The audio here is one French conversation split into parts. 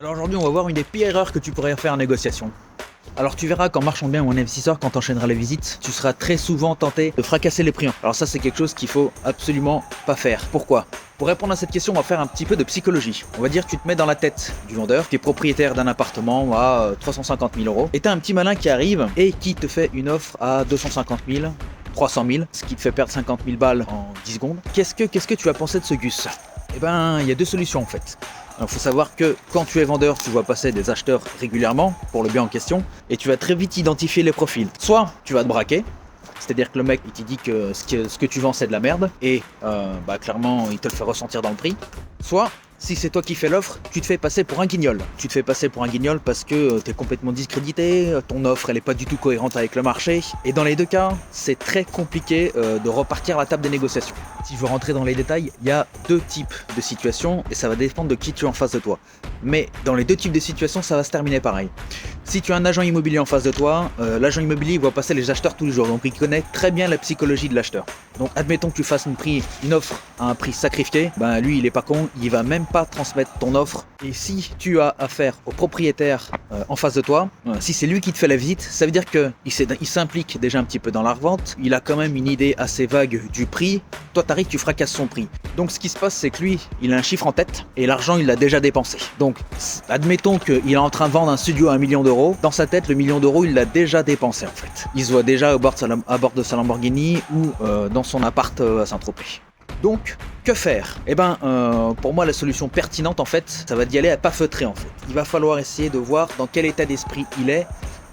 Alors aujourd'hui, on va voir une des pires erreurs que tu pourrais faire en négociation. Alors tu verras qu'en marchant bien ou en investisseur, quand tu enchaîneras les visites, tu seras très souvent tenté de fracasser les prix. Alors ça, c'est quelque chose qu'il faut absolument pas faire. Pourquoi ? Pour répondre à cette question, on va faire un petit peu de psychologie. On va dire que tu te mets dans la tête du vendeur, qui est propriétaire d'un appartement à 350 000 euros, et tu as un petit malin qui arrive et qui te fait une offre à 250 000, 300 000, ce qui te fait perdre 50 000 balles en 10 secondes. Qu'est-ce que tu vas penser de ce Gus ? Eh ben, il y a deux solutions en fait. Il faut savoir que quand tu es vendeur, tu vois passer des acheteurs régulièrement pour le bien en question et tu vas très vite identifier les profils. Soit tu vas te braquer, c'est-à-dire que le mec il te dit que ce que tu vends c'est de la merde et clairement il te le fait ressentir dans le prix. Soit si c'est toi qui fais l'offre, tu te fais passer pour un guignol. Tu te fais passer pour un guignol parce que tu es complètement discrédité, ton offre elle est pas du tout cohérente avec le marché. Et dans les deux cas, c'est très compliqué de repartir à la table des négociations. Si je veux rentrer dans les détails, il y a deux types de situations et ça va dépendre de qui tu es en face de toi. Mais dans les deux types de situations, ça va se terminer pareil. Si tu as un agent immobilier en face de toi, l'agent immobilier il voit passer les acheteurs tous les jours, donc il connaît très bien la psychologie de l'acheteur. Donc admettons que tu fasses une offre à un prix sacrifié, lui il est pas con, il va même pas transmettre ton offre. Et si tu as affaire au propriétaire en face de toi, si c'est lui qui te fait la visite, ça veut dire qu'il s'implique déjà un petit peu dans la revente, il a quand même une idée assez vague du prix, toi t'arrives, tu fracasses son prix. Donc ce qui se passe c'est que lui, il a un chiffre en tête et l'argent il l'a déjà dépensé. Donc admettons qu'il est en train de vendre un studio à 1 million d'euros, dans sa tête le million d'euros il l'a déjà dépensé en fait. Il se voit déjà à bord de sa Lamborghini ou dans son appart à Saint-Tropez. Donc, que faire ? Pour moi, la solution pertinente, en fait, ça va d'y aller à pas feutrer, en fait. Il va falloir essayer de voir dans quel état d'esprit il est,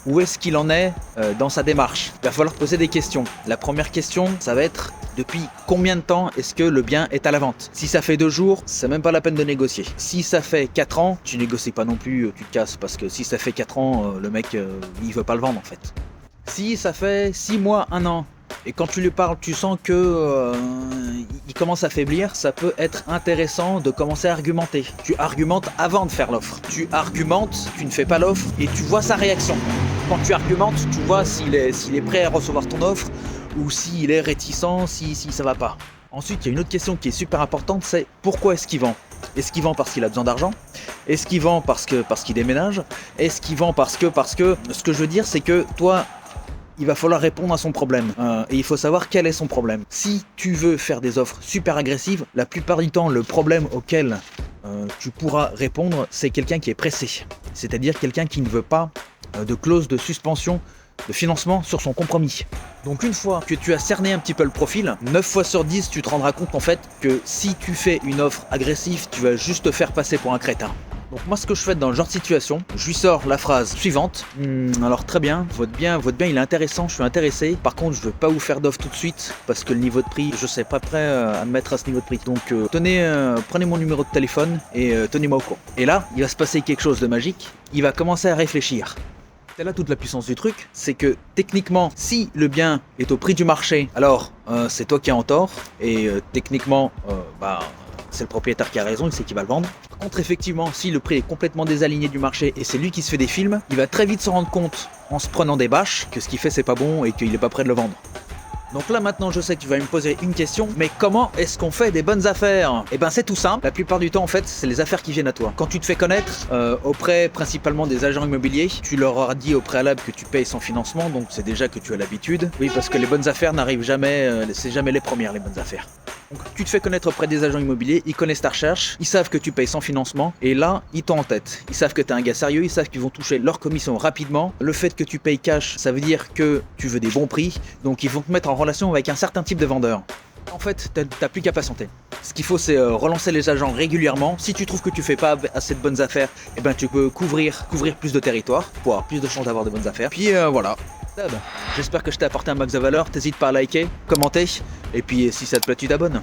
où est-ce qu'il en est dans sa démarche. Il va falloir poser des questions. La première question, ça va être depuis combien de temps est-ce que le bien est à la vente ? Si ça fait 2 jours, c'est même pas la peine de négocier. Si ça fait 4 ans, tu négocies pas non plus, tu te casses, parce que si ça fait 4 ans, le mec, il veut pas le vendre, en fait. Si ça fait 6 mois, 1 an, et quand tu lui parles, tu sens que il commence à faiblir, ça peut être intéressant de commencer à argumenter. Tu argumentes avant de faire l'offre. Tu argumentes, tu ne fais pas l'offre et tu vois sa réaction. Quand tu argumentes, tu vois s'il est prêt à recevoir ton offre ou s'il est réticent, si ça va pas. Ensuite, il y a une autre question qui est super importante, c'est pourquoi est-ce qu'il vend ? Est-ce qu'il vend parce qu'il a besoin d'argent ? Est-ce qu'il vend parce qu'il déménage ? Est-ce qu'il vend parce que... Ce que je veux dire, c'est que toi... il va falloir répondre à son problème. Et il faut savoir quel est son problème. Si tu veux faire des offres super agressives, la plupart du temps, le problème auquel tu pourras répondre, c'est quelqu'un qui est pressé. C'est-à-dire quelqu'un qui ne veut pas de clause de suspension de financement sur son compromis. Donc une fois que tu as cerné un petit peu le profil, 9 fois sur 10, tu te rendras compte en fait que si tu fais une offre agressive, tu vas juste te faire passer pour un crétin. Donc moi ce que je fais dans le genre de situation, je lui sors la phrase suivante. Alors très bien, votre bien il est intéressant, je suis intéressé. Par contre je veux pas vous faire d'offre tout de suite parce que le niveau de prix, je sais pas prêt à me mettre à ce niveau de prix. Donc prenez mon numéro de téléphone et tenez-moi au courant. Et là, il va se passer quelque chose de magique, il va commencer à réfléchir. C'est là toute la puissance du truc, c'est que techniquement, si le bien est au prix du marché, alors c'est toi qui es en tort, et techniquement, c'est le propriétaire qui a raison, il sait qu'il va le vendre. Par contre, effectivement, si le prix est complètement désaligné du marché et c'est lui qui se fait des films, il va très vite se rendre compte, en se prenant des bâches, que ce qu'il fait c'est pas bon et qu'il est pas prêt de le vendre. Donc là maintenant je sais que tu vas me poser une question, mais comment est-ce qu'on fait des bonnes affaires ? C'est tout simple, la plupart du temps en fait c'est les affaires qui viennent à toi. Quand tu te fais connaître auprès principalement des agents immobiliers, tu leur auras dit au préalable que tu payes sans financement, donc c'est déjà que tu as l'habitude. Oui, parce que les bonnes affaires n'arrivent jamais, c'est jamais les premières les bonnes affaires. Donc tu te fais connaître auprès des agents immobiliers, ils connaissent ta recherche, ils savent que tu payes sans financement, et là, ils t'ont en tête. Ils savent que tu es un gars sérieux, ils savent qu'ils vont toucher leur commission rapidement. Le fait que tu payes cash, ça veut dire que tu veux des bons prix, donc ils vont te mettre en relation avec un certain type de vendeur. En fait, t'as plus qu'à patienter. Ce qu'il faut, c'est relancer les agents régulièrement. Si tu trouves que tu fais pas assez de bonnes affaires, tu peux couvrir plus de territoire pour avoir plus de chances d'avoir de bonnes affaires. Puis voilà. J'espère que je t'ai apporté un max de valeur. T'hésites pas à liker, commenter, et puis si ça te plaît, tu t'abonnes.